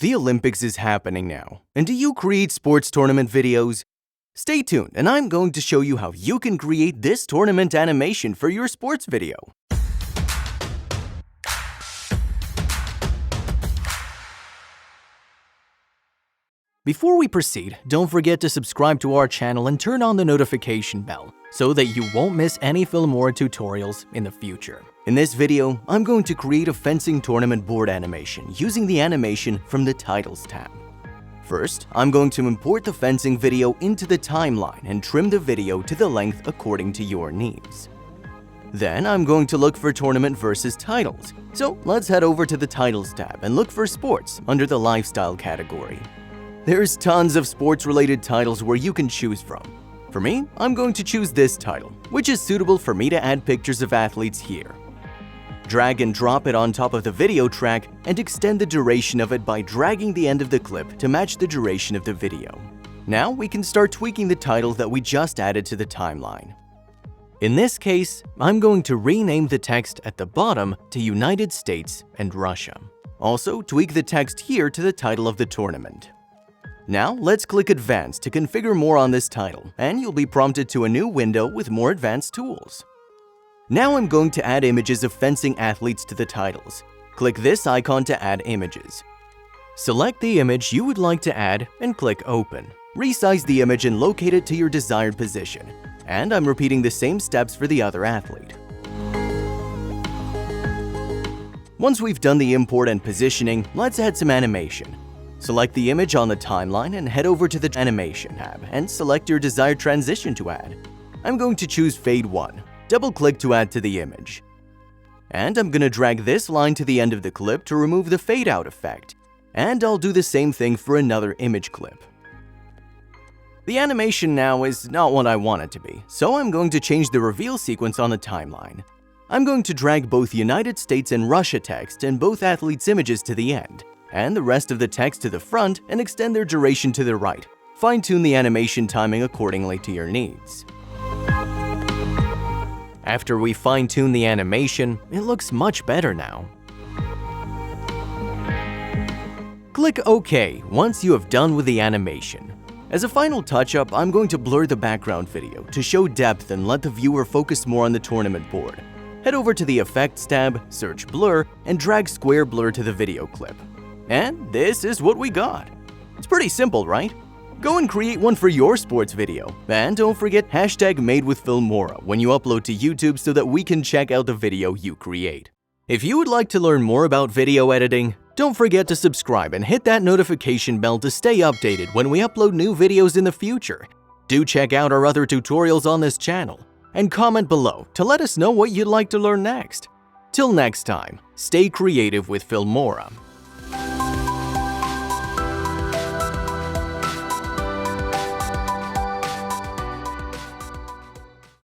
The Olympics is happening now, and do you create sports tournament videos? Stay tuned, and I'm going to show you how you can create this tournament animation for your sports video. Before we proceed, don't forget to subscribe to our channel and turn on the notification bell so that you won't miss any Filmora tutorials in the future. In this video, I'm going to create a fencing tournament board animation using the animation from the Titles tab. First, I'm going to import the fencing video into the timeline and trim the video to the length according to your needs. Then I'm going to look for Tournament versus Titles, so let's head over to the Titles tab and look for Sports under the Lifestyle category. There's tons of sports-related titles where you can choose from. For me, I'm going to choose this title, which is suitable for me to add pictures of athletes here. Drag and drop it on top of the video track and extend the duration of it by dragging the end of the clip to match the duration of the video. Now we can start tweaking the title that we just added to the timeline. In this case, I'm going to rename the text at the bottom to United States and Russia. Also, tweak the text here to the title of the tournament. Now let's click Advanced to configure more on this title, and you'll be prompted to a new window with more advanced tools. Now I'm going to add images of fencing athletes to the titles. Click this icon to add images. Select the image you would like to add and click Open. Resize the image and locate it to your desired position. And I'm repeating the same steps for the other athlete. Once we've done the import and positioning, let's add some animation. Select the image on the timeline and head over to the Animation tab and select your desired transition to add. I'm going to choose Fade 1. Double-click to add to the image. And I'm going to drag this line to the end of the clip to remove the fade-out effect. And I'll do the same thing for another image clip. The animation now is not what I want it to be, so I'm going to change the reveal sequence on the timeline. I'm going to drag both United States and Russia text and both athletes' images to the end, and the rest of the text to the front and extend their duration to the right. Fine-tune the animation timing accordingly to your needs. After we fine-tune the animation, it looks much better now. Click OK once you have done with the animation. As a final touch-up, I'm going to blur the background video to show depth and let the viewer focus more on the tournament board. Head over to the Effects tab, search Blur, and drag Square Blur to the video clip. And this is what we got. It's pretty simple, right? Go and create one for your sports video. And don't forget #MadeWithFilmora when you upload to YouTube so that we can check out the video you create. If you would like to learn more about video editing, don't forget to subscribe and hit that notification bell to stay updated when we upload new videos in the future. Do check out our other tutorials on this channel, and comment below to let us know what you'd like to learn next. Till next time, stay creative with Filmora.